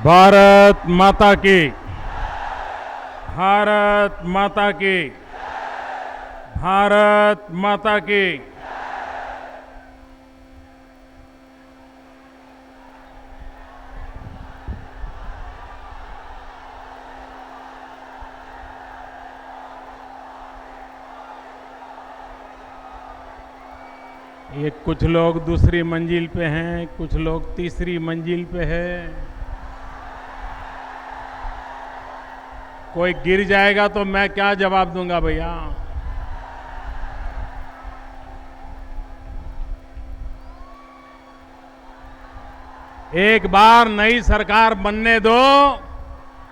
भारत माता की, भारत माता की, भारत माता की। ये कुछ लोग दूसरी मंजिल पे हैं, कुछ लोग तीसरी मंजिल पे हैं। कोई गिर जाएगा तो मैं क्या जवाब दूंगा भैया। एक बार नई सरकार बनने दो,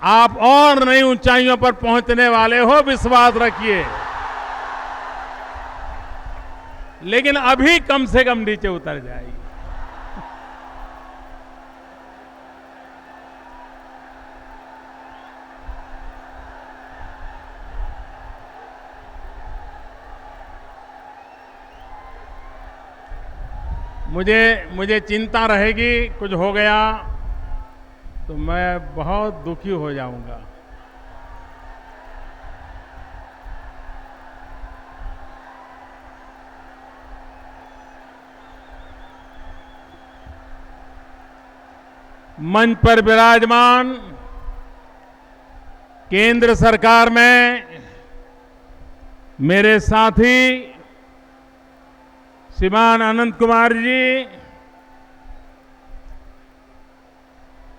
आप और नई ऊंचाइयों पर पहुंचने वाले हो, विश्वास रखिए। लेकिन अभी कम से कम नीचे उतर जाएगी। मुझे चिंता रहेगी, कुछ हो गया तो मैं बहुत दुखी हो जाऊंगा। मंच पर विराजमान केंद्र सरकार में मेरे साथी श्रीमान अनंत कुमार जी,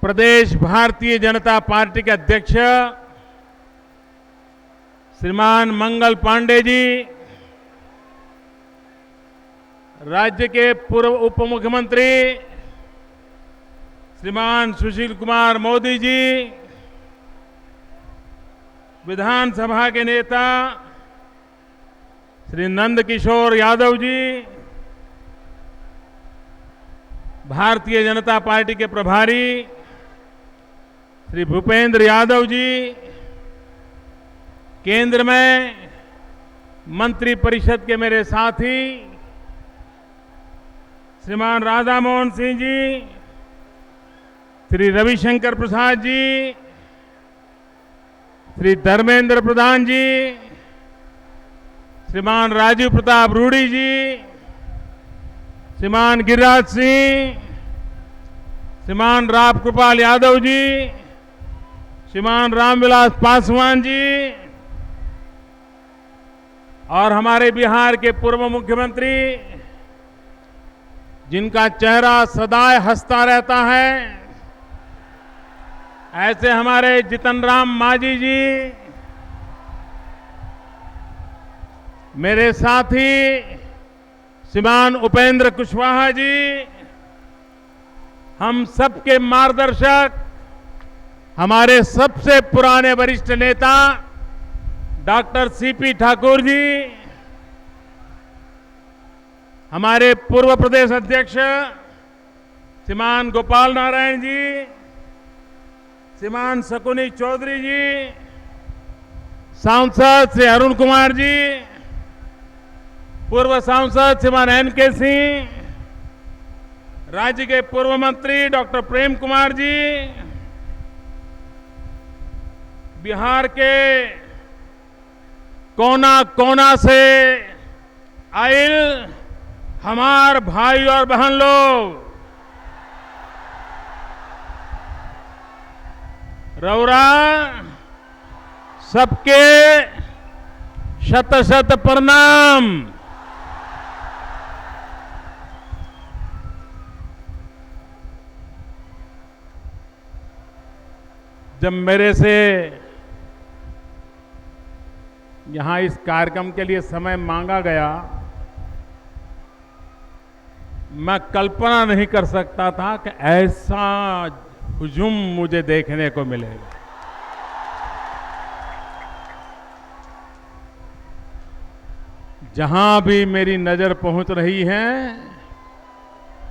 प्रदेश भारतीय जनता पार्टी के अध्यक्ष श्रीमान मंगल पांडे जी, राज्य के पूर्व उप मुख्यमंत्री श्रीमान सुशील कुमार मोदी जी, विधानसभा के नेता श्री नंद किशोर यादव जी, भारतीय जनता पार्टी के प्रभारी श्री भूपेंद्र यादव जी, केंद्र में मंत्री परिषद के मेरे साथी श्रीमान राधा मोहन सिंह जी, श्री रविशंकर प्रसाद जी, श्री धर्मेंद्र प्रधान जी, श्रीमान राजीव प्रताप रूडी जी, श्रीमान गिरिराज सिंह, श्रीमान राम कृपाल यादव जी, श्रीमान रामविलास पासवान जी और हमारे बिहार के पूर्व मुख्यमंत्री जिनका चेहरा सदा हंसता रहता है, ऐसे हमारे जितन राम मांझी जी, मेरे साथी श्रीमान उपेंद्र कुशवाहा जी, हम सबके मार्गदर्शक, हमारे सबसे पुराने वरिष्ठ नेता डॉक्टर सीपी ठाकुर जी, हमारे पूर्व प्रदेश अध्यक्ष श्रीमान गोपाल नारायण जी, श्रीमान शकुनी चौधरी जी, सांसद श्री अरुण कुमार जी, पूर्व सांसद श्रीमान एन.के. सिंह, राज्य के पूर्व मंत्री डॉक्टर प्रेम कुमार जी, बिहार के कोना कोना से आइल हमार भाई और बहन लोग, रौरा सबके शत शत प्रणाम। जब मेरे से यहां इस कार्यक्रम के लिए समय मांगा गया, मैं कल्पना नहीं कर सकता था कि ऐसा हुजूम मुझे देखने को मिलेगा। जहां भी मेरी नजर पहुंच रही है,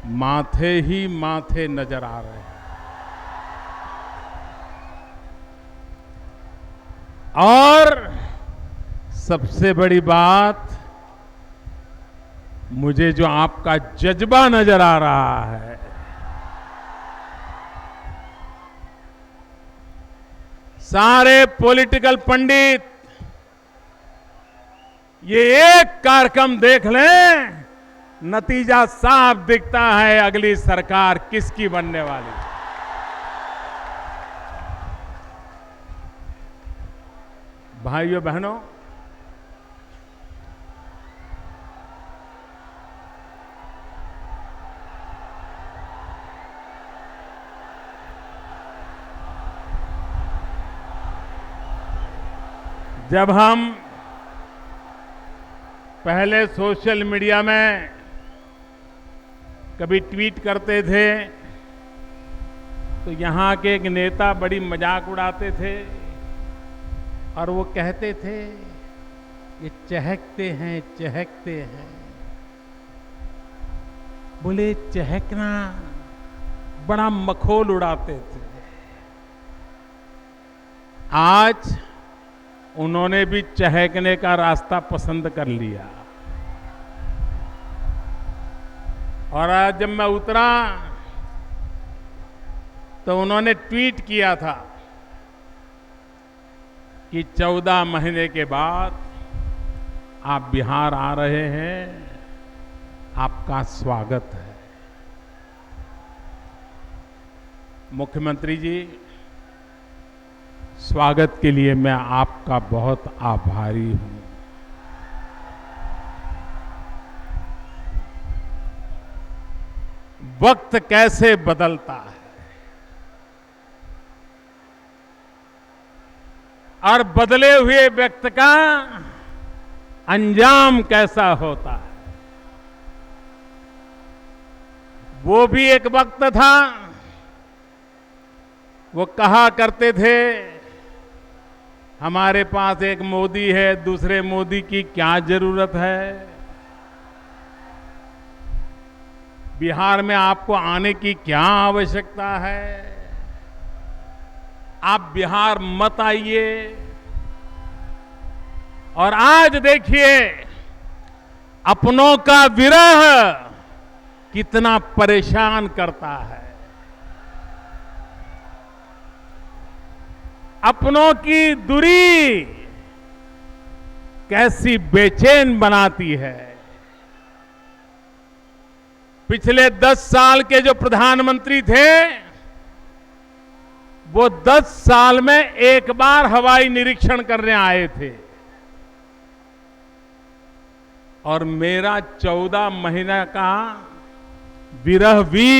माथे ही माथे नजर आ रहे हैं। और सबसे बड़ी बात, मुझे जो आपका जज्बा नजर आ रहा है, सारे पॉलिटिकल पंडित ये एक कार्यक्रम देख लें, नतीजा साफ दिखता है अगली सरकार किसकी बनने वाली। भाइयों बहनों, जब हम पहले सोशल मीडिया में कभी ट्वीट करते थे तो यहां के एक नेता बड़ी मजाक उड़ाते थे और वो कहते थे ये चहकते हैं। बोले चहकना बड़ा मखौल उड़ाते थे। आज उन्होंने भी चहकने का रास्ता पसंद कर लिया और आज जब मैं उतरा तो उन्होंने ट्वीट किया था कि 14 महीने के बाद आप बिहार आ रहे हैं, आपका स्वागत है। मुख्यमंत्री जी, स्वागत के लिए मैं आपका बहुत आभारी हूं। वक्त कैसे बदलता है और बदले हुए व्यक्ति का अंजाम कैसा होता है। वो भी एक वक्त था, वो कहा करते थे हमारे पास एक मोदी है, दूसरे मोदी की क्या जरूरत है। बिहार में आपको आने की क्या आवश्यकता है, आप बिहार मत आइए। और आज देखिए अपनों का विरह कितना परेशान करता है, अपनों की दूरी कैसी बेचैन बनाती है। पिछले 10 साल के जो प्रधानमंत्री थे वो 10 साल में एक बार हवाई निरीक्षण करने आए थे और मेरा 14 महीना का विरह भी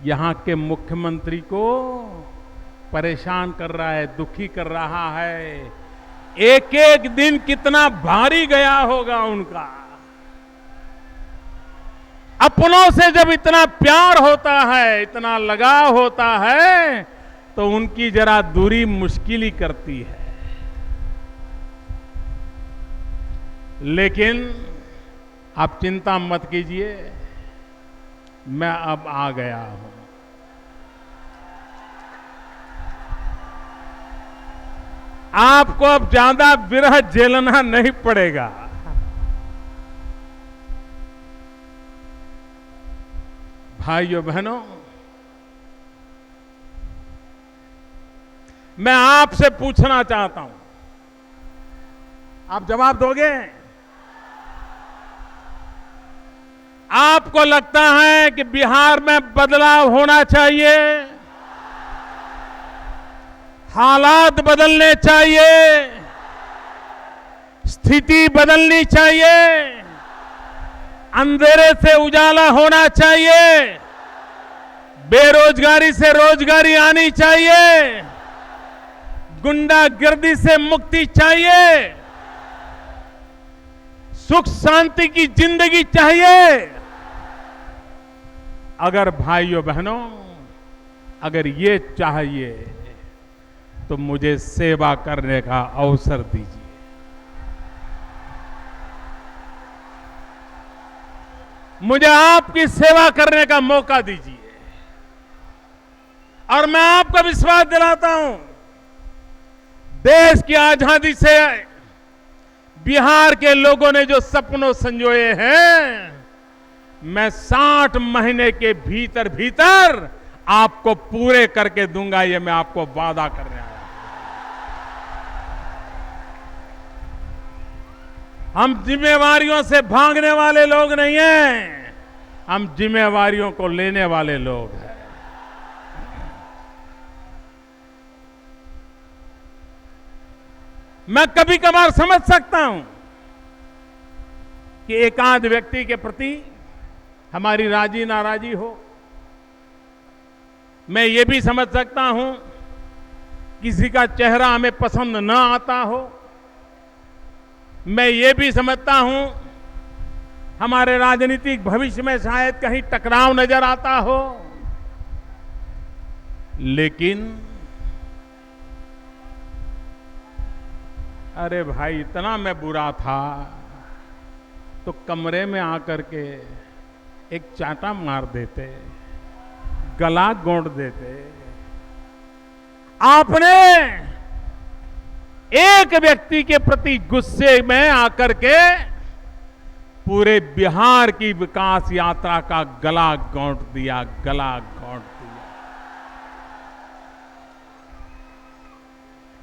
यहां के मुख्यमंत्री को परेशान कर रहा है, दुखी कर रहा है। एक एक दिन कितना भारी गया होगा उनका। अपनों से जब इतना प्यार होता है, इतना लगाव होता है, तो उनकी जरा दूरी मुश्किल ही करती है। लेकिन आप चिंता मत कीजिए, मैं अब आ गया हूं। आपको अब ज्यादा विरह झेलना नहीं पड़ेगा। भाइयों बहनों, मैं आपसे पूछना चाहता हूं, आप जवाब दोगे? आपको लगता है कि बिहार में बदलाव होना चाहिए, हालात बदलने चाहिए, स्थिति बदलनी चाहिए, अंधेरे से उजाला होना चाहिए, बेरोजगारी से रोजगारी आनी चाहिए, गुंडागर्दी से मुक्ति चाहिए, सुख शांति की जिंदगी चाहिए। अगर भाइयों बहनों, अगर ये चाहिए तो मुझे सेवा करने का अवसर दीजिए। मुझे आपकी सेवा करने का मौका दीजिए। और मैं आपको विश्वास दिलाता हूं, देश की आजादी से बिहार के लोगों ने जो सपनों संजोए हैं, मैं 60 महीने के भीतर भीतर आपको पूरे करके दूंगा, ये मैं आपको वादा करने आया। हम जिम्मेवारियों से भागने वाले लोग नहीं हैं, हम जिम्मेवारियों को लेने वाले लोग हैं। मैं कभी कभार समझ सकता हूं कि एकाध व्यक्ति के प्रति हमारी राजी नाराजी हो। मैं ये भी समझ सकता हूं किसी का चेहरा हमें पसंद न आता हो। मैं ये भी समझता हूं हमारे राजनीतिक भविष्य में शायद कहीं टकराव नजर आता हो। लेकिन अरे भाई, इतना मैं बुरा था तो कमरे में आकर के एक चांटा मार देते, गला गोंद देते। आपने एक व्यक्ति के प्रति गुस्से में आकर के पूरे बिहार की विकास यात्रा का गला घोंट दिया, गला घोंट दिया।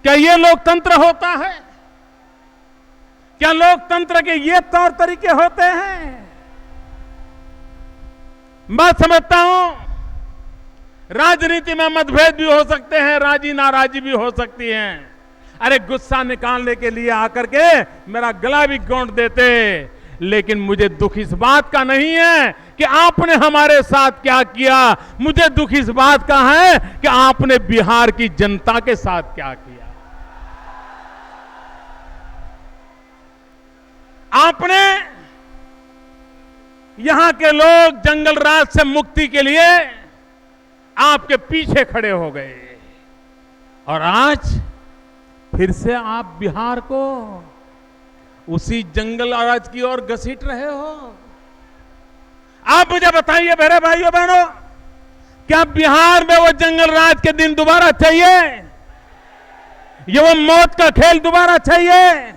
क्या ये लोकतंत्र होता है? क्या लोकतंत्र के ये तौर तरीके होते हैं? मैं समझता हूं राजनीति में मतभेद भी हो सकते हैं, राजी नाराजी भी हो सकती हैं। अरे गुस्सा निकालने के लिए आकर के मेरा गला भी घोंट देते। लेकिन मुझे दुख इस बात का नहीं है कि आपने हमारे साथ क्या किया, मुझे दुख इस बात का है कि आपने बिहार की जनता के साथ क्या किया। आपने यहां के लोग जंगल राज से मुक्ति के लिए आपके पीछे खड़े हो गए और आज फिर से आप बिहार को उसी जंगल राज की ओर घसीट रहे हो। आप मुझे बताइए मेरे भाइयों बहनों, क्या बिहार में वो जंगल राज के दिन दोबारा चाहिए? ये वो मौत का खेल दोबारा चाहिए?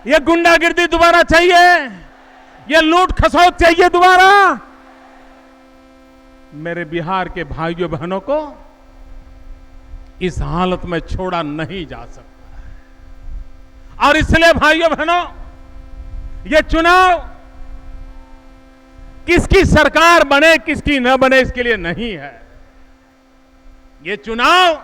ये गुंडागिर्दी दोबारा चाहिए? ये लूट खसोट चाहिए दोबारा? मेरे बिहार के भाइयों बहनों को इस हालत में छोड़ा नहीं जा सकता। और इसलिए भाइयों बहनों, ये चुनाव किसकी सरकार बने किसकी न बने इसके लिए नहीं है। ये चुनाव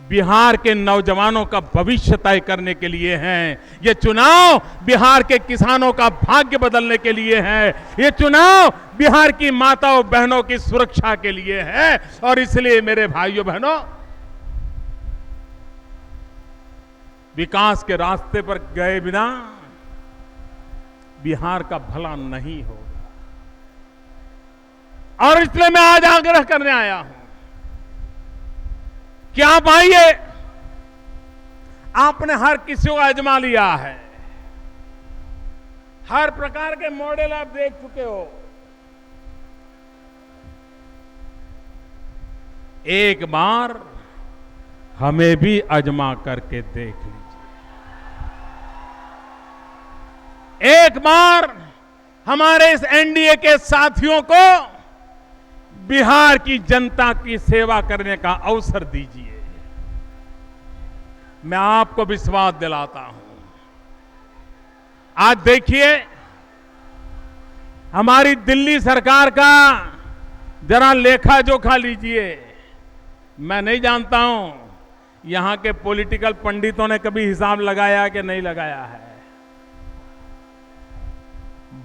बिहार के नौजवानों का भविष्य तय करने के लिए है। ये चुनाव बिहार के किसानों का भाग्य बदलने के लिए है। ये चुनाव बिहार की माताओं बहनों की सुरक्षा के लिए है। और इसलिए मेरे भाइयों बहनों, विकास के रास्ते पर गए बिना बिहार का भला नहीं होगा। और इसलिए मैं आज आग्रह करने आया हूं कि आप आइए। आपने हर किसी को आजमा लिया है, हर प्रकार के मॉडल आप देख चुके हो। एक बार हमें भी आजमा करके देख लीजिए। एक बार हमारे इस एनडीए के साथियों को बिहार की जनता की सेवा करने का अवसर दीजिए। मैं आपको विश्वास दिलाता हूं। आज देखिए, हमारी दिल्ली सरकार का जरा लेखा जोखा लीजिए। मैं नहीं जानता हूं यहां के पॉलिटिकल पंडितों ने कभी हिसाब लगाया कि नहीं लगाया है।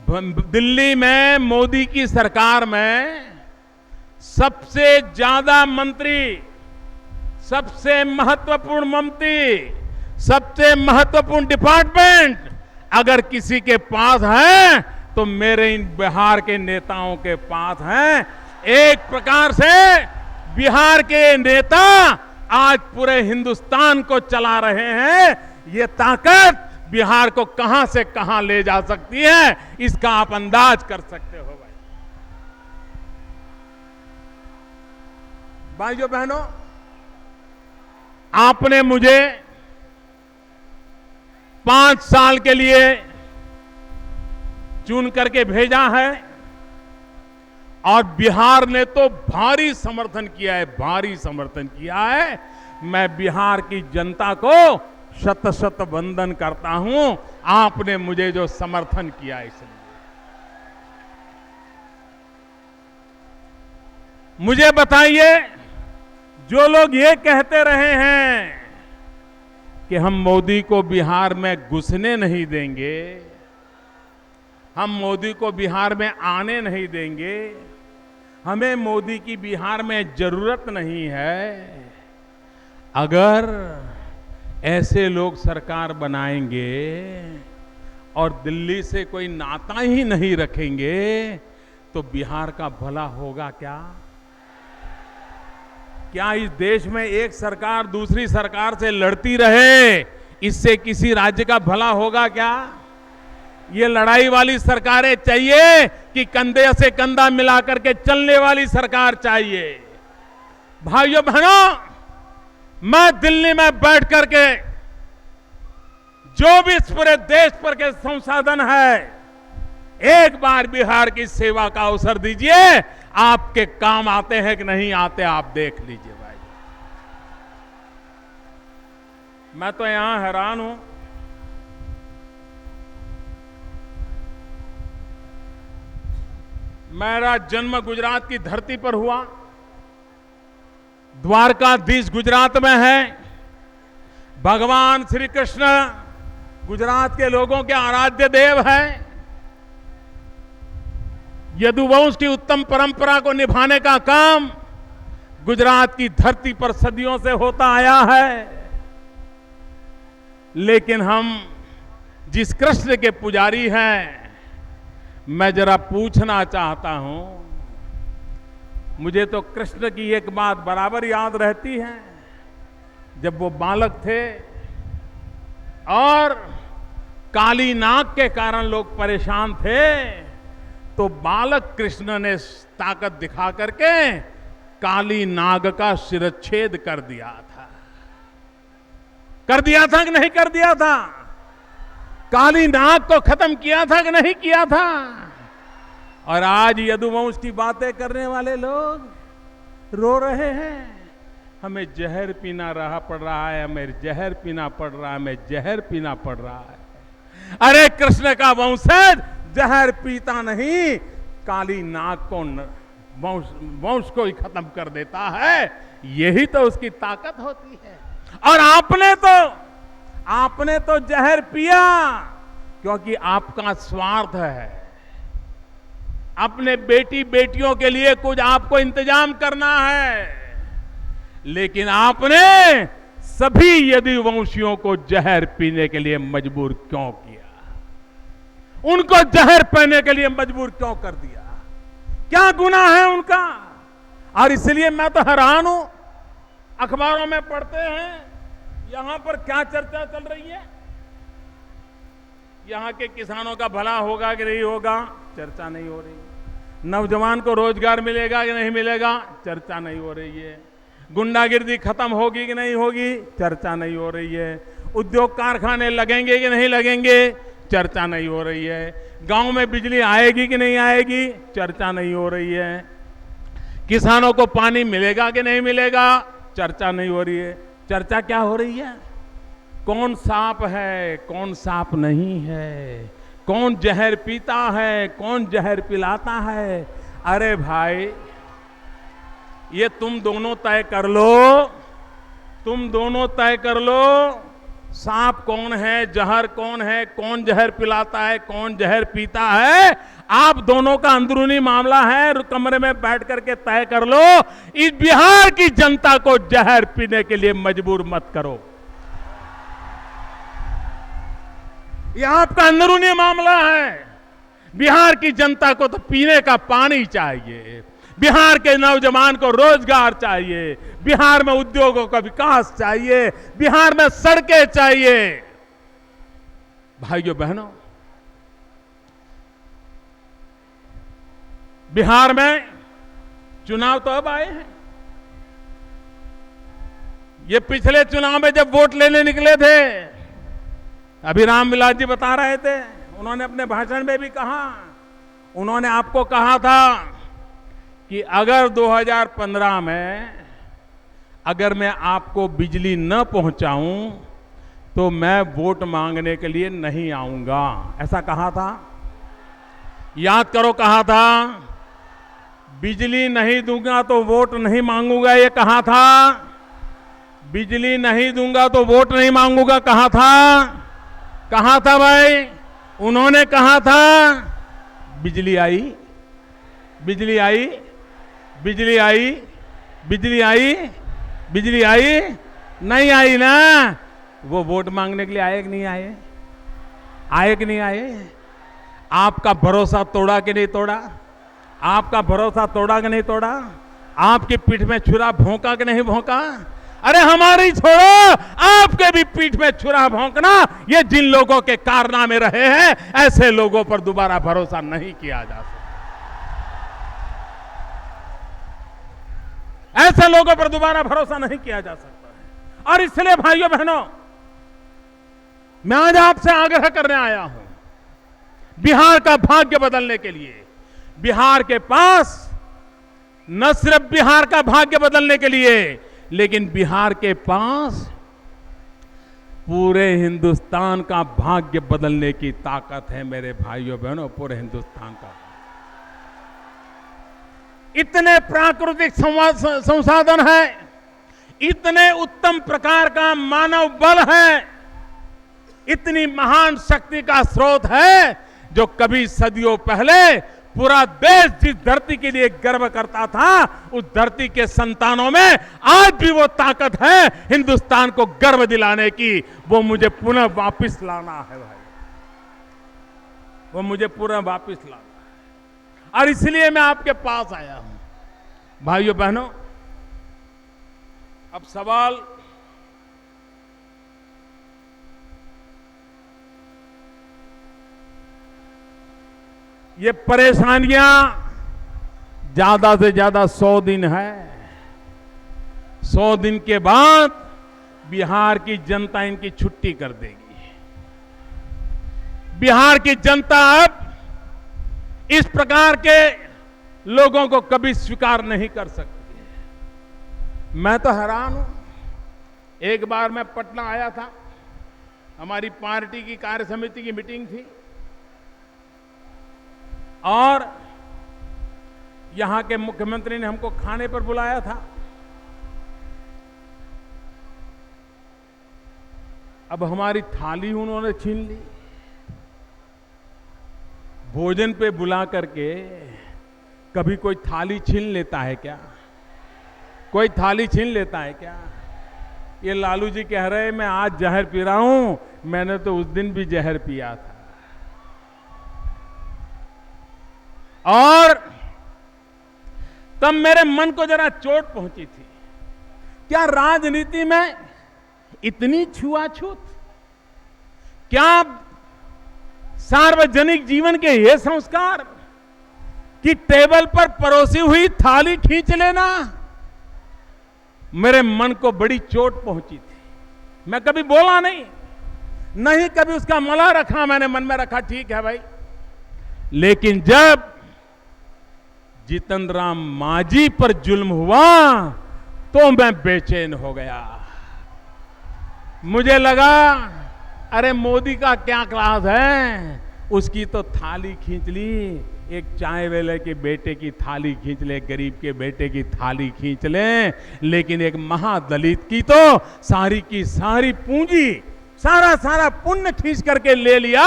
दिल्ली में मोदी की सरकार में सबसे ज्यादा मंत्री, सबसे महत्वपूर्ण मंत्री, सबसे महत्वपूर्ण डिपार्टमेंट अगर किसी के पास है तो मेरे इन बिहार के नेताओं के पास है। एक प्रकार से बिहार के नेता आज पूरे हिंदुस्तान को चला रहे हैं। ये ताकत बिहार को कहां से कहां ले जा सकती है, इसका आप अंदाज कर सकते हो। भाइयों बहनों, आपने मुझे 5 साल के लिए चुन करके भेजा है और बिहार ने तो भारी समर्थन किया है, भारी समर्थन किया है। मैं बिहार की जनता को शत शत वंदन करता हूं, आपने मुझे जो समर्थन किया इसलिए। मुझे बताइए, जो लोग ये कहते रहे हैं कि हम मोदी को बिहार में घुसने नहीं देंगे, हम मोदी को बिहार में आने नहीं देंगे, हमें मोदी की बिहार में जरूरत नहीं है, अगर ऐसे लोग सरकार बनाएंगे और दिल्ली से कोई नाता ही नहीं रखेंगे तो बिहार का भला होगा क्या? क्या इस देश में एक सरकार दूसरी सरकार से लड़ती रहे, इससे किसी राज्य का भला होगा क्या? ये लड़ाई वाली सरकारें चाहिए कि कंधे से कंधा मिलाकर के चलने वाली सरकार चाहिए? भाइयों बहनों, मैं दिल्ली में बैठ करके जो भी इस पूरे देश पर के संसाधन है, एक बार बिहार की सेवा का अवसर दीजिए, आपके काम आते हैं कि नहीं आते आप देख लीजिए भाई। मैं तो यहां हैरान हूं, मेरा जन्म गुजरात की धरती पर हुआ, द्वारकाधीश गुजरात में है, भगवान श्री कृष्ण गुजरात के लोगों के आराध्य देव हैं। यदुवंश की उत्तम परंपरा को निभाने का काम गुजरात की धरती पर सदियों से होता आया है। लेकिन हम जिस कृष्ण के पुजारी हैं, मैं जरा पूछना चाहता हूं, मुझे तो कृष्ण की एक बात बराबर याद रहती है। जब वो बालक थे और काली नाग के कारण लोग परेशान थे, तो बालक कृष्ण ने ताकत दिखा करके काली नाग का शिरच्छेद कर दिया था। कर दिया था कि नहीं कर दिया था? काली नाग को खत्म किया था कि नहीं किया था? और आज यदुवंश की बातें करने वाले लोग रो रहे हैं, हमें जहर पीना पड़ रहा है, हमें जहर पीना पड़ रहा है, हमें जहर पीना पड़ रहा है। अरे कृष्ण का वंशज जहर पीता नहीं, काली नाग को वंश को ही खत्म कर देता है। यही तो उसकी ताकत होती है। और आपने तो जहर पिया क्योंकि आपका स्वार्थ है। अपने बेटी बेटियों के लिए कुछ आपको इंतजाम करना है, लेकिन आपने सभी यदुवंशियों को जहर पीने के लिए मजबूर क्यों किया? उनको जहर पीने के लिए मजबूर क्यों कर दिया? क्या गुनाह है उनका? और इसलिए मैं तो हैरान हूं, अखबारों में पढ़ते हैं यहां पर क्या चर्चा चल रही है, यहां के किसानों का भला होगा कि नहीं होगा, चर्चा नहीं हो रही। नौजवान को रोजगार मिलेगा कि नहीं मिलेगा, चर्चा नहीं हो रही है। गुंडागिर्दी खत्म होगी कि नहीं होगी, चर्चा नहीं हो रही है। उद्योग कारखाने लगेंगे कि नहीं लगेंगे, चर्चा नहीं हो रही है। गांव में बिजली आएगी कि नहीं आएगी, चर्चा नहीं हो रही है। किसानों को पानी मिलेगा कि नहीं मिलेगा, चर्चा नहीं हो रही है। चर्चा क्या हो रही है? कौन सांप है, कौन सांप नहीं है, कौन जहर पीता है, कौन जहर पिलाता है। अरे भाई, ये तुम दोनों तय कर लो, तुम दोनों तय कर लो, सांप कौन है, जहर कौन है, कौन जहर पिलाता है, कौन जहर पीता है। आप दोनों का अंदरूनी मामला है, कमरे में बैठ करके तय कर लो। इस बिहार की जनता को जहर पीने के लिए मजबूर मत करो। यह आपका अंदरूनी मामला है। बिहार की जनता को तो पीने का पानी चाहिए, बिहार के नौजवान को रोजगार चाहिए, बिहार में उद्योगों का विकास चाहिए, बिहार में सड़कें चाहिए। भाइयों बहनों, बिहार में चुनाव तो अब आए हैं। ये पिछले चुनाव में जब वोट लेने निकले थे, अभी रामविलास जी बता रहे थे, उन्होंने अपने भाषण में भी कहा, उन्होंने आपको कहा था कि अगर 2015 में अगर मैं आपको बिजली न पहुंचाऊं तो मैं वोट मांगने के लिए नहीं आऊंगा, ऐसा कहा था। याद करो, कहा था बिजली नहीं दूंगा तो वोट नहीं मांगूंगा, ये कहा था। बिजली नहीं दूंगा तो वोट नहीं मांगूंगा, कहा था भाई, उन्होंने कहा था। बिजली आई, बिजली आई, बिजली आई, बिजली आई, बिजली आई, नहीं आई ना। वो वोट मांगने के लिए आए कि नहीं आए? आए कि नहीं आए? आपका भरोसा तोड़ा कि नहीं तोड़ा? आपका भरोसा तोड़ा कि नहीं तोड़ा? आपकी पीठ में छुरा भोंका कि नहीं भोंका? अरे हमारी छोड़ो, आपके भी पीठ में छुरा भोंकना, ये जिन लोगों के कारनामे रहे हैं, ऐसे लोगों पर दोबारा भरोसा नहीं किया जा सकता। ऐसे लोगों पर दोबारा भरोसा नहीं किया जा सकता है। और इसलिए भाइयों बहनों, मैं आज आपसे आग्रह करने आया हूं, बिहार का भाग्य बदलने के लिए। बिहार के पास न सिर्फ बिहार का भाग्य बदलने के लिए, लेकिन बिहार के पास पूरे हिंदुस्तान का भाग्य बदलने की ताकत है मेरे भाइयों बहनों, पूरे हिंदुस्तान का। इतने प्राकृतिक संसाधन है, इतने उत्तम प्रकार का मानव बल है, इतनी महान शक्ति का स्रोत है, जो कभी सदियों पहले पूरा देश जिस धरती के लिए गर्व करता था, उस धरती के संतानों में आज भी वो ताकत है हिंदुस्तान को गर्व दिलाने की। वो मुझे पुनः वापस लाना है भाई, वो मुझे पुनः वापस लाना है। और इसलिए मैं आपके पास आया हूं। भाइयों बहनों, अब सवाल ये परेशानियां ज्यादा से ज्यादा 100 दिन है। 100 दिन के बाद बिहार की जनता इनकी छुट्टी कर देगी। बिहार की जनता अब इस प्रकार के लोगों को कभी स्वीकार नहीं कर सकती। मैं तो हैरान हूं। एक बार मैं पटना आया था, हमारी पार्टी की कार्य समिति की मीटिंग थी, और यहां के मुख्यमंत्री ने हमको खाने पर बुलाया था। अब हमारी थाली उन्होंने छीन ली। भोजन पे बुला करके कभी कोई थाली छीन लेता है क्या? कोई थाली छीन लेता है क्या? ये लालू जी कह रहे हैं मैं आज जहर पी रहा हूं, मैंने तो उस दिन भी जहर पिया था। और तब मेरे मन को जरा चोट पहुंची थी। क्या राजनीति में इतनी छुआछूत? क्या सार्वजनिक जीवन के ये संस्कार कि टेबल पर परोसी हुई थाली खींच लेना? मेरे मन को बड़ी चोट पहुंची थी। मैं कभी बोला नहीं कभी उसका मला रखा, मैंने मन में रखा ठीक है भाई। लेकिन जब जीतन राम मांझी पर जुल्म हुआ तो मैं बेचैन हो गया। मुझे लगा अरे मोदी का क्या क्लास है, उसकी तो थाली खींच ली, एक चाय वाले के बेटे की थाली खींच ले, गरीब के बेटे की थाली खींच ले, लेकिन एक महादलित की तो सारी की सारी पूंजी, सारा पुण्य खींच करके ले लिया।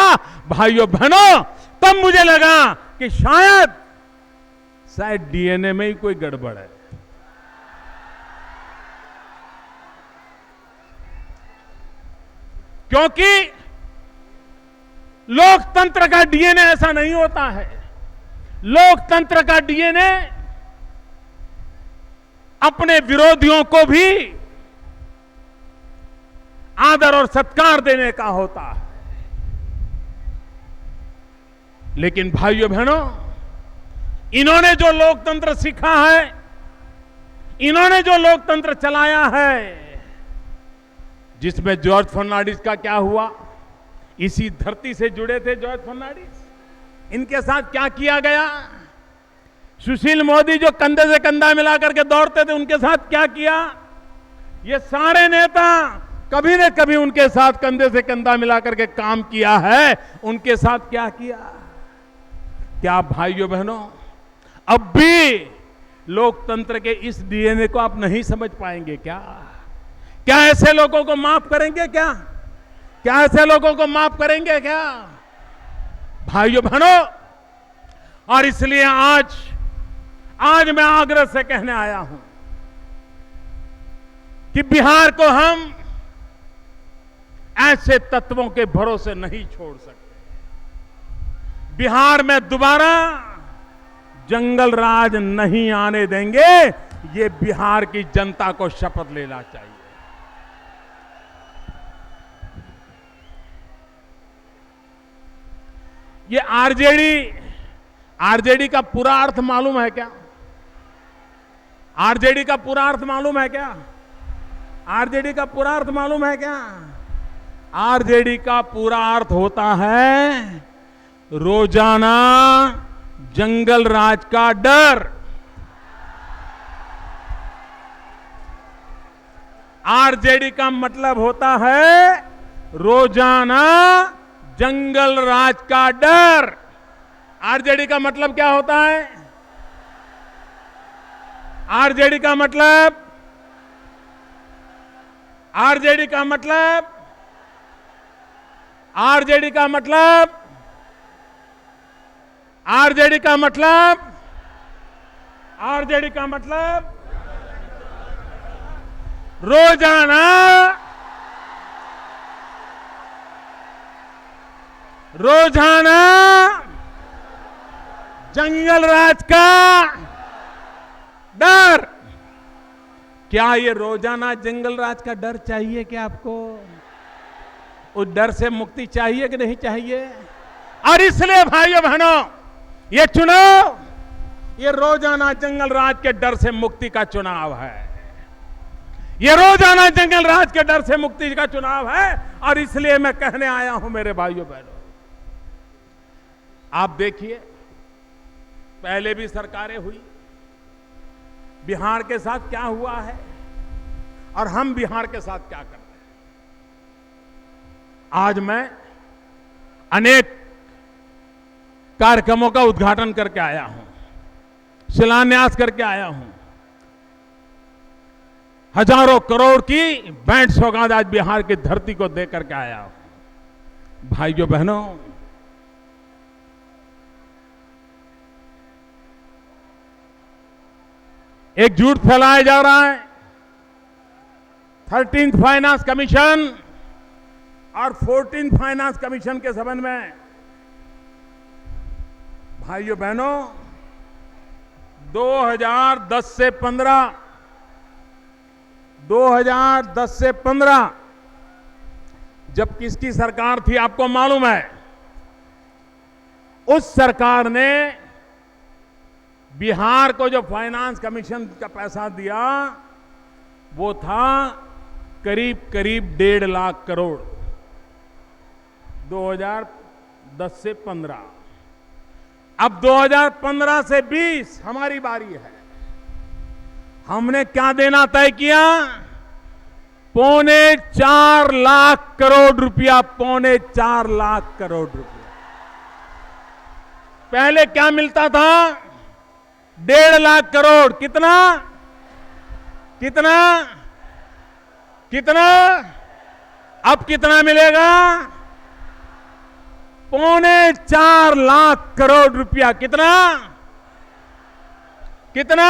भाइयों बहनों, तब मुझे लगा कि शायद डीएनए में ही कोई गड़बड़ है। क्योंकि लोकतंत्र का डीएनए ऐसा नहीं होता है। लोकतंत्र का डीएनए अपने विरोधियों को भी आदर और सत्कार देने का होता है। लेकिन भाइयों बहनों, इन्होंने जो लोकतंत्र सीखा है, इन्होंने जो लोकतंत्र चलाया है, जिसमें जॉर्ज फर्नांडिस का क्या हुआ, इसी धरती से जुड़े थे जॉर्ज फर्नांडिस, इनके साथ क्या किया गया, सुशील मोदी जो कंधे से कंधा मिला करके दौड़ते थे, उनके साथ क्या किया, ये सारे नेता कभी न कभी उनके साथ कंधे से कंधा मिलाकर के काम किया है। उनके साथ क्या किया? क्या भाइयों बहनों, अब भी लोकतंत्र के इस डीएनए को आप नहीं समझ पाएंगे क्या? क्या ऐसे लोगों को माफ करेंगे क्या? क्या ऐसे लोगों को माफ करेंगे क्या भाइयों बहनों? और इसलिए आज मैं आग्रह से कहने आया हूं कि बिहार को हम ऐसे तत्वों के भरोसे नहीं छोड़ सकते। बिहार में दोबारा जंगल राज नहीं आने देंगे। ये बिहार की जनता को शपथ लेना चाहिए। ये आरजेडी का पूरा अर्थ मालूम है क्या? आरजेडी का पूरा अर्थ मालूम है क्या? आरजेडी का पूरा अर्थ मालूम है क्या? आरजेडी का पूरा अर्थ होता है रोजाना जंगल राज का डर। आरजेडी का मतलब होता है रोजाना जंगल राज का डर। आरजेडी का मतलब क्या होता है? आरजेडी का मतलब आरजेडी का मतलब आरजेडी का मतलब आरजेडी का मतलब आरजेडी का मतलब रोजाना जंगल राज का डर। क्या ये रोजाना जंगल राज का डर चाहिए क्या आपको? उस डर से मुक्ति चाहिए कि नहीं चाहिए? और इसलिए भाइयों बहनों, ये चुनाव ये रोजाना जंगल राज के डर से मुक्ति का चुनाव है। ये रोजाना जंगल राज के डर से मुक्ति का चुनाव है। और इसलिए मैं कहने आया हूं मेरे भाइयों बहनों, आप देखिए पहले भी सरकारें हुई, बिहार के साथ क्या हुआ है और हम बिहार के साथ क्या कर रहे हैं। आज मैं अनेक कार्यक्रमों का उद्घाटन करके आया हूं, शिलान्यास करके आया हूं। हजारों करोड़ की बैंड सौगात आज बिहार की धरती को दे करके आया हूं। भाइयों बहनों, एक झूठ फैलाया जा रहा है 13th फाइनेंस कमीशन और 14th फाइनेंस कमीशन के संबंध में। भाइयों बहनों, 2010 से 15 जब किसकी सरकार थी आपको मालूम है? उस सरकार ने बिहार को जो फाइनेंस कमीशन का पैसा दिया वो था करीब 1.5 लाख करोड़। 2010 से 15, अब 2015 से 20 हमारी बारी है। हमने क्या देना तय किया? 4.25 लाख करोड़ रुपया। 4.25 लाख करोड़ रुपया। पहले क्या मिलता था? 1.5 लाख करोड़। कितना कितना कितना? अब कितना मिलेगा? 4.25 लाख करोड़ रुपया। कितना कितना?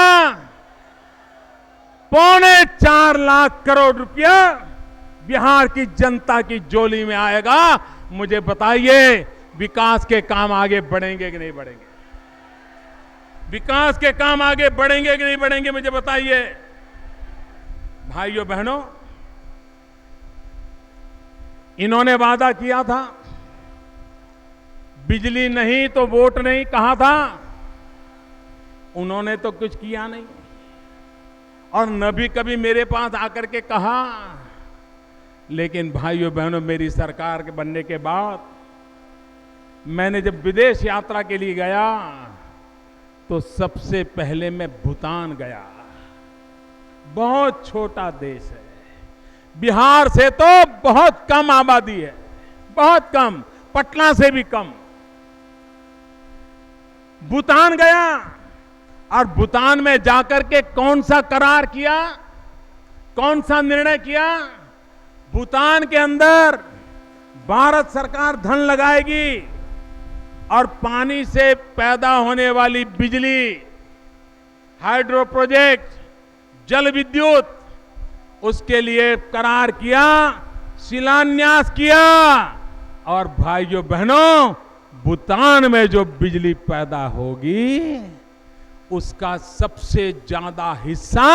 4.25 लाख करोड़ रुपया बिहार की जनता की झोली में आएगा। मुझे बताइए, विकास के काम आगे बढ़ेंगे कि नहीं बढ़ेंगे? विकास के काम आगे बढ़ेंगे कि नहीं बढ़ेंगे? मुझे बताइए। भाइयों बहनों, इन्होंने वादा किया था बिजली नहीं तो वोट नहीं, कहा था। उन्होंने तो कुछ किया नहीं और न भी कभी मेरे पास आकर के कहा। लेकिन भाइयों बहनों, मेरी सरकार के बनने के बाद मैंने जब विदेश यात्रा के लिए गया तो सबसे पहले मैं भूटान गया। बहुत छोटा देश है, बिहार से तो बहुत कम आबादी है, बहुत कम, पटना से भी कम। भूटान गया और भूटान में जाकर के कौन सा करार किया, कौन सा निर्णय किया? भूटान के अंदर भारत सरकार धन लगाएगी और पानी से पैदा होने वाली बिजली, हाइड्रो प्रोजेक्ट, जल विद्युत, उसके लिए करार किया, शिलान्यास किया। और भाइयों बहनों, भूटान में जो बिजली पैदा होगी उसका सबसे ज्यादा हिस्सा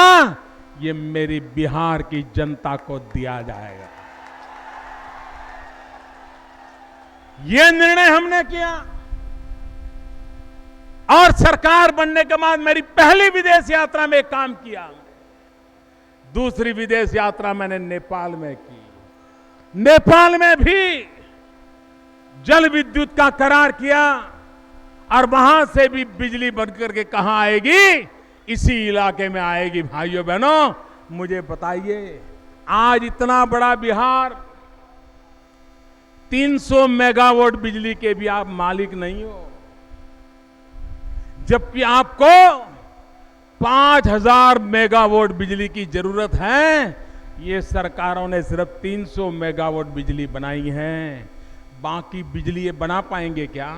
ये मेरी बिहार की जनता को दिया जाएगा। ये निर्णय हमने किया और सरकार बनने के बाद मेरी पहली विदेश यात्रा में काम किया। दूसरी विदेश यात्रा मैंने नेपाल में की। नेपाल में भी जल विद्युत का करार किया और वहां से भी बिजली बनकर के कहां आएगी? इसी इलाके में आएगी। भाइयों बहनों, मुझे बताइए, आज इतना बड़ा बिहार, 300 मेगावाट बिजली के भी आप मालिक नहीं हो, जबकि आपको 5000 मेगावाट बिजली की जरूरत है। ये सरकारों ने सिर्फ 300 मेगावाट बिजली बनाई है। बाकी बिजली ये बना पाएंगे क्या?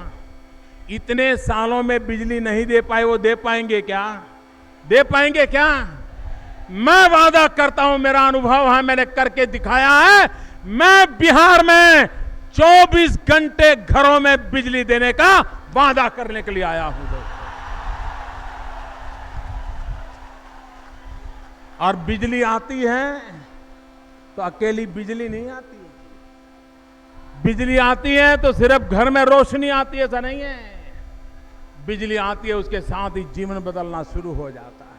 इतने सालों में बिजली नहीं दे पाए, वो दे पाएंगे क्या? दे पाएंगे क्या? मैं वादा करता हूं, मेरा अनुभव है, मैंने करके दिखाया है। मैं बिहार में 24 घंटे घरों में बिजली देने का वादा करने के लिए आया हूं दोस्तों। और बिजली आती है तो अकेली बिजली नहीं आती। बिजली आती है तो सिर्फ घर में रोशनी आती है, ऐसा नहीं है। बिजली आती है, उसके साथ ही जीवन बदलना शुरू हो जाता है।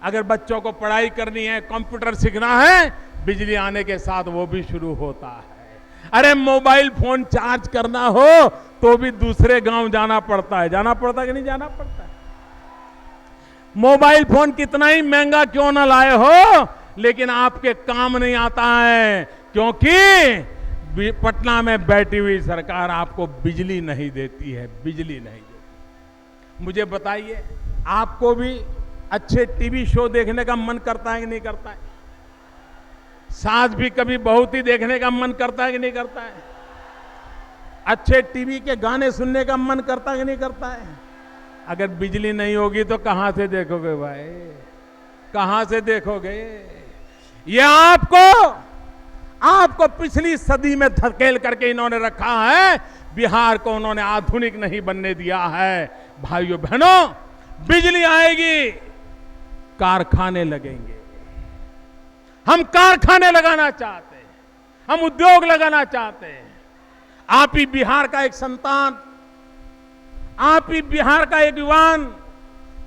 अगर बच्चों को पढ़ाई करनी है, कंप्यूटर सीखना है, बिजली आने के साथ वो भी शुरू होता है। अरे मोबाइल फोन चार्ज करना हो तो भी दूसरे गांव जाना पड़ता है। जाना पड़ता है कि नहीं जाना पड़ता है? मोबाइल फोन कितना ही महंगा क्यों ना लाए हो, लेकिन आपके काम नहीं आता है, क्योंकि पटना में बैठी हुई सरकार आपको बिजली नहीं देती है, बिजली नहीं देती। मुझे बताइए, आपको भी अच्छे टीवी शो देखने का मन करता है कि नहीं करता है? सास भी कभी बहुत ही देखने का मन करता है कि नहीं करता है? अच्छे टीवी के गाने सुनने का मन करता है कि नहीं करता है? अगर बिजली नहीं होगी तो कहां से देखोगे भाई, कहां से देखोगे? ये आपको पिछली सदी में धकेल करके इन्होंने रखा है। बिहार को उन्होंने आधुनिक नहीं बनने दिया है। भाइयों बहनों, बिजली आएगी, कारखाने लगेंगे। हम कारखाने लगाना चाहते हैं, हम उद्योग लगाना चाहते हैं। आप ही बिहार का एक संतान, आप ही बिहार का एक युवान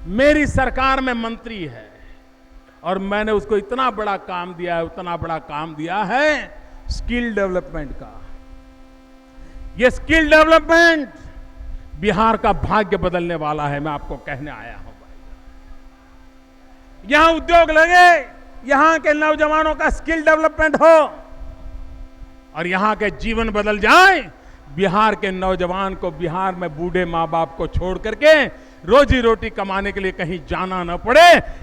मेरी सरकार में मंत्री है और मैंने उसको इतना बड़ा काम दिया है, उतना बड़ा काम दिया है स्किल डेवलपमेंट का। ये स्किल डेवलपमेंट बिहार का भाग्य बदलने वाला है। मैं आपको कहने आया हूं भाई, यहां उद्योग लगे, यहां के नौजवानों का स्किल डेवलपमेंट हो और यहां के जीवन बदल जाए। बिहार के नौजवान को बिहार में बूढ़े माँ बाप को छोड़ करके रोजी रोटी कमाने के लिए कहीं जाना न पड़े,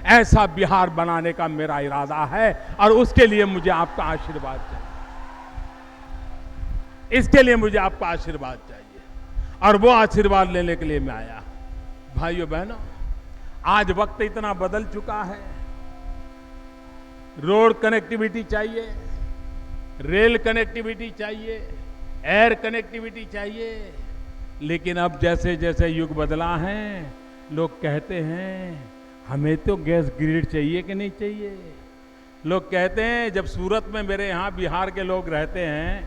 ऐसा बिहार बनाने का मेरा इरादा है। और उसके लिए मुझे आपका आशीर्वाद चाहिए, इसके लिए मुझे आपका आशीर्वाद चाहिए और वो आशीर्वाद लेने के लिए मैं आया। भाइयों बहनों, आज वक्त इतना बदल चुका है। रोड कनेक्टिविटी चाहिए, रेल कनेक्टिविटी चाहिए, एयर कनेक्टिविटी चाहिए, लेकिन अब जैसे जैसे युग बदला है, लोग कहते हैं हमें तो गैस ग्रिड चाहिए कि नहीं चाहिए। लोग कहते हैं, जब सूरत में मेरे यहाँ बिहार के लोग रहते हैं,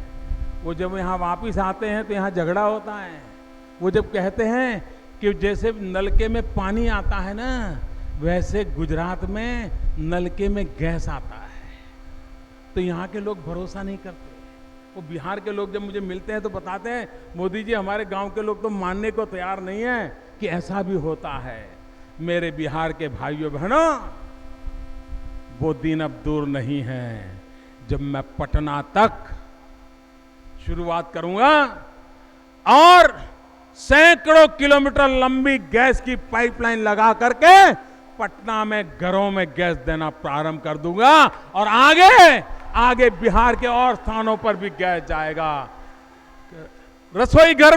वो जब यहाँ वापस आते हैं तो यहाँ झगड़ा होता है। वो जब कहते हैं कि जैसे नलके में पानी आता है ना, वैसे गुजरात में नलके में गैस आता है, तो यहाँ के लोग भरोसा नहीं करते। वो बिहार के लोग जब मुझे मिलते हैं तो बताते हैं, मोदी जी हमारे गांव के लोग तो मानने को तैयार नहीं है कि ऐसा भी होता है। मेरे बिहार के भाइयों बहनों, वो दिन अब दूर नहीं है जब मैं पटना तक शुरुआत करूंगा और सैकड़ों किलोमीटर लंबी गैस की पाइपलाइन लगा करके पटना में घरों में गैस देना प्रारंभ कर दूंगा और आगे आगे बिहार के और स्थानों पर भी गैस जाएगा। रसोई घर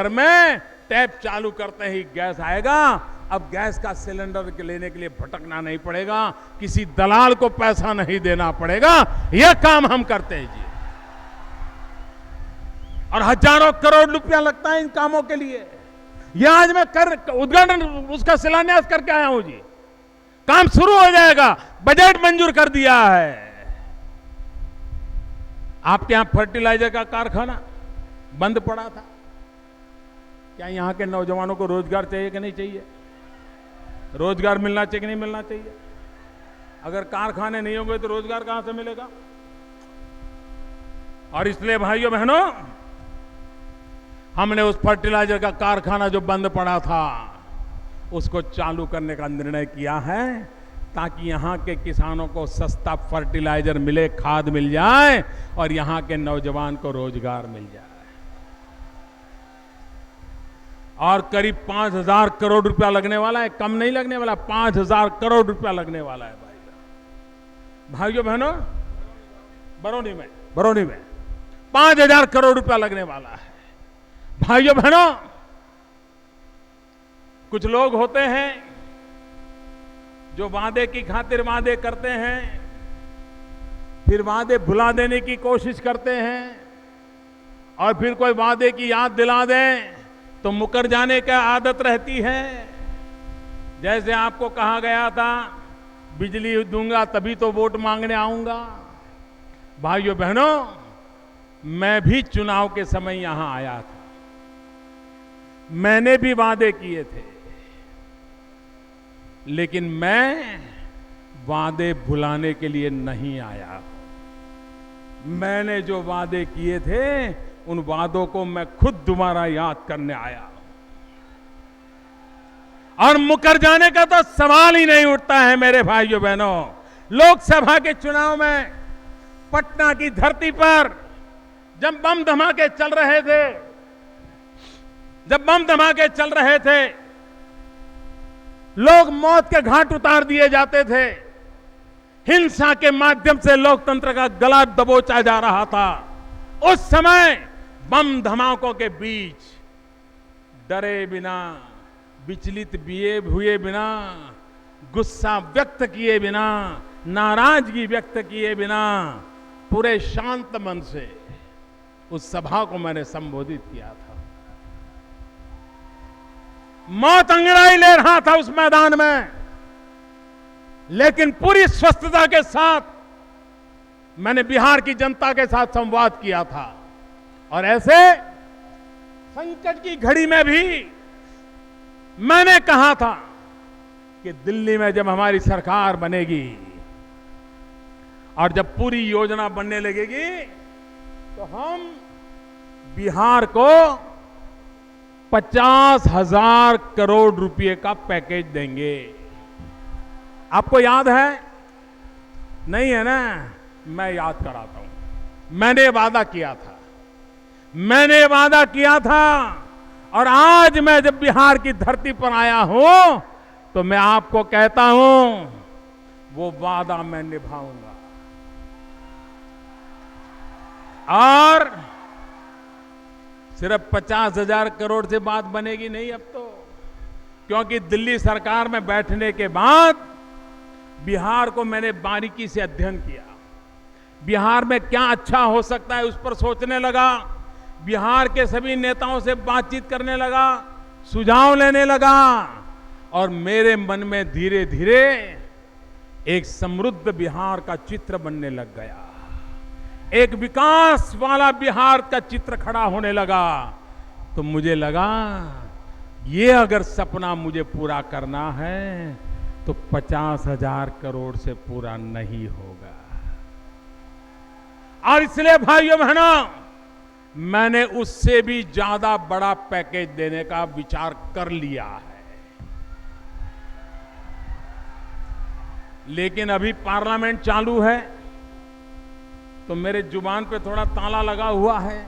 में टैप चालू करते ही गैस आएगा। अब गैस का सिलेंडर लेने के लिए भटकना नहीं पड़ेगा, किसी दलाल को पैसा नहीं देना पड़ेगा। यह काम हम करते हैं जी, और हजारों करोड़ रुपया लगता है इन कामों के लिए। यह आज मैं उद्घाटन उसका शिलान्यास करके आया हूं जी। काम शुरू हो जाएगा, बजट मंजूर कर दिया है। आपके यहां फर्टिलाइजर का कारखाना बंद पड़ा था, क्या यहां के नौजवानों को रोजगार चाहिए कि नहीं चाहिए? रोजगार मिलना चाहिए कि नहीं मिलना चाहिए? अगर कारखाने नहीं होंगे तो रोजगार कहां से मिलेगा? और इसलिए भाइयों बहनों, हमने उस फर्टिलाइजर का कारखाना जो बंद पड़ा था उसको चालू करने का निर्णय किया है, ताकि यहां के किसानों को सस्ता फर्टिलाइजर मिले, खाद मिल जाए और यहां के नौजवान को रोजगार मिल जाए। और करीब 5,000 करोड़ रुपया लगने वाला है, कम नहीं लगने वाला, 5,000 करोड़ रुपया लगने वाला है भाइयों बहनों। बरौनी में 5,000 करोड़ रुपया लगने वाला है। भाइयों बहनों, कुछ लोग होते हैं जो वादे की खातिर वादे करते हैं, फिर वादे भुला देने की कोशिश करते हैं, और फिर कोई वादे की याद दिला दें तो मुकर जाने का आदत रहती है। जैसे आपको कहा गया था बिजली दूंगा तभी तो वोट मांगने आऊंगा। भाइयों बहनों, मैं भी चुनाव के समय यहां आया था, मैंने भी वादे किए थे, लेकिन मैं वादे भुलाने के लिए नहीं आया। मैंने जो वादे किए थे उन वादों को मैं खुद दोबारा याद करने आया, और मुकर जाने का तो सवाल ही नहीं उठता है मेरे भाइयों बहनों। लोकसभा के चुनाव में पटना की धरती पर जब बम धमाके चल रहे थे, लोग मौत के घाट उतार दिए जाते थे, हिंसा के माध्यम से लोकतंत्र का गला दबोचा जा रहा था, उस समय बम धमाकों के बीच डरे बिना, विचलित हुए बिना, गुस्सा व्यक्त किए बिना, नाराजगी व्यक्त किए बिना, पूरे शांत मन से उस सभा को मैंने संबोधित किया था। मौत अंगड़ाई ले रहा था उस मैदान में, लेकिन पूरी स्वस्थता के साथ मैंने बिहार की जनता के साथ संवाद किया था। और ऐसे संकट की घड़ी में भी मैंने कहा था कि दिल्ली में जब हमारी सरकार बनेगी और जब पूरी योजना बनने लगेगी तो हम बिहार को 50,000 करोड़ रुपए का पैकेज देंगे। आपको याद है? नहीं है ना? मैं याद कराता हूं। मैंने वादा किया था, और आज मैं जब बिहार की धरती पर आया हूं तो मैं आपको कहता हूं वो वादा मैं निभाऊंगा। और सिर्फ 50,000 करोड़ से बात बनेगी नहीं अब तो, क्योंकि दिल्ली सरकार में बैठने के बाद बिहार को मैंने बारीकी से अध्ययन किया। बिहार में क्या अच्छा हो सकता है उस पर सोचने लगा, बिहार के सभी नेताओं से बातचीत करने लगा, सुझाव लेने लगा, और मेरे मन में धीरे धीरे एक समृद्ध बिहार का चित्र बनने लग गया। एक विकास वाला बिहार का चित्र खड़ा होने लगा। तो मुझे लगा ये अगर सपना मुझे पूरा करना है तो 50,000 करोड़ से पूरा नहीं होगा। और इसलिए भाइयों बहनों, मैंने उससे भी ज्यादा बड़ा पैकेज देने का विचार कर लिया है। लेकिन अभी पार्लियामेंट चालू है, तो मेरे जुबान पे थोड़ा ताला लगा हुआ है,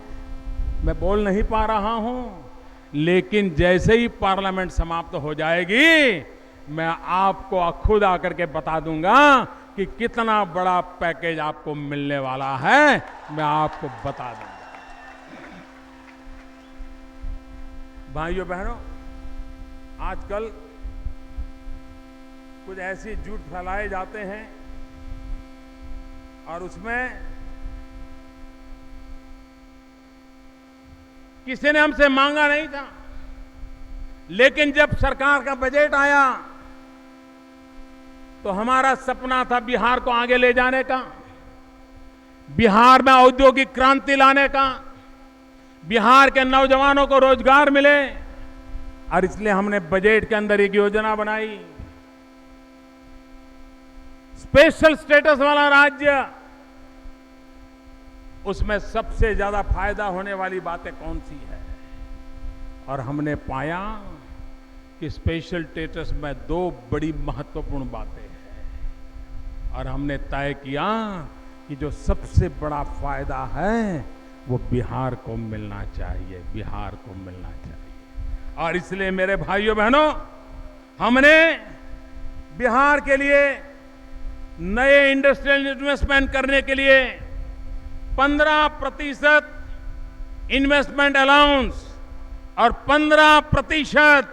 मैं बोल नहीं पा रहा हूं। लेकिन जैसे ही पार्लियामेंट समाप्त हो जाएगी, मैं आपको खुद आकर के बता दूंगा कि कितना बड़ा पैकेज आपको मिलने वाला है, मैं आपको बता दूंगा। भाइयों बहनों, आजकल कुछ ऐसे झूठ फैलाए जाते हैं और उसमें किसी ने हमसे मांगा नहीं था, लेकिन जब सरकार का बजट आया तो हमारा सपना था बिहार को आगे ले जाने का, बिहार में औद्योगिक क्रांति लाने का, बिहार के नौजवानों को रोजगार मिले, और इसलिए हमने बजट के अंदर एक योजना बनाई। स्पेशल स्टेटस वाला राज्य, उसमें सबसे ज्यादा फायदा होने वाली बातें कौन सी है? और हमने पाया कि स्पेशल स्टेटस में दो बड़ी महत्वपूर्ण बातें हैं, और हमने तय किया कि जो सबसे बड़ा फायदा है वो बिहार को मिलना चाहिए, बिहार को मिलना चाहिए। और इसलिए मेरे भाइयों बहनों, हमने बिहार के लिए नए इंडस्ट्रियल इन्वेस्टमेंट करने के लिए 15% इन्वेस्टमेंट अलाउंस और 15%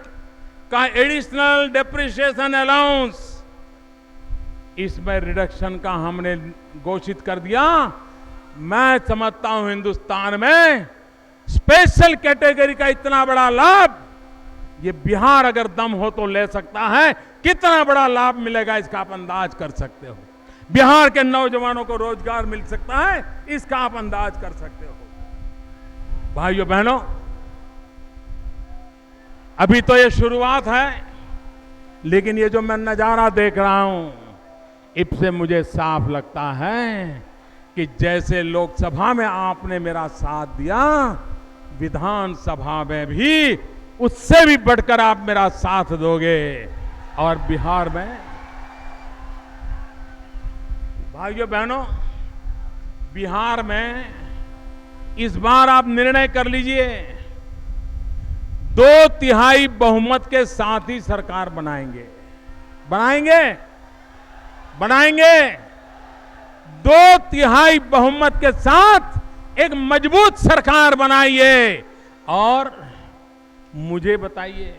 का एडिशनल डेप्रिसिएशन अलाउंस, इसमें रिडक्शन का हमने घोषित कर दिया। मैं समझता हूं हिंदुस्तान में स्पेशल कैटेगरी का इतना बड़ा लाभ ये बिहार अगर दम हो तो ले सकता है। कितना बड़ा लाभ मिलेगा इसका आप अंदाज कर सकते हो। बिहार के नौजवानों को रोजगार मिल सकता है, इसका आप अंदाज कर सकते हो। भाइयों बहनों, अभी तो ये शुरुआत है, लेकिन ये जो मैं नजारा देख रहा हूं, इससे मुझे साफ लगता है कि जैसे लोकसभा में आपने मेरा साथ दिया, विधानसभा में भी उससे भी बढ़कर आप मेरा साथ दोगे। और बिहार में भाइयों बहनों, बिहार में इस बार आप निर्णय कर लीजिए, 2/3 बहुमत के साथ ही सरकार बनाएंगे। बनाएंगे बनाएंगे 2/3 बहुमत के साथ एक मजबूत सरकार बनाइए। और मुझे बताइए,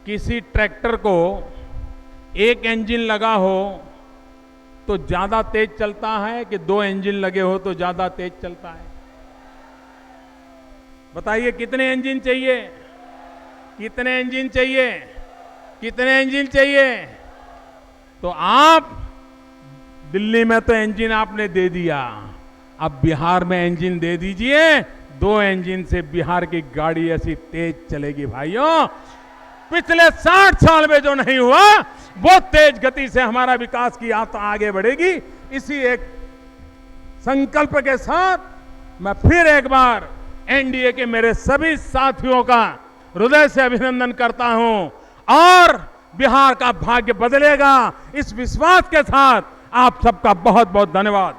किसी ट्रैक्टर को एक इंजन लगा हो तो ज्यादा तेज चलता है कि 2 इंजन लगे हो तो ज्यादा तेज चलता है? बताइए, कितने इंजन चाहिए? कितने इंजन चाहिए? कितने इंजन चाहिए? तो आप दिल्ली में तो इंजन आपने दे दिया, अब बिहार में इंजन दे दीजिए। 2 इंजन से बिहार की गाड़ी ऐसी तेज चलेगी भाइयों, पिछले 60 साल में जो नहीं हुआ, वो तेज गति से हमारा विकास की यात्रा आगे बढ़ेगी। इसी एक संकल्प के साथ मैं फिर एक बार एनडीए के मेरे सभी साथियों का हृदय से अभिनंदन करता हूं, और बिहार का भाग्य बदलेगा, इस विश्वास के साथ आप सबका बहुत बहुत धन्यवाद।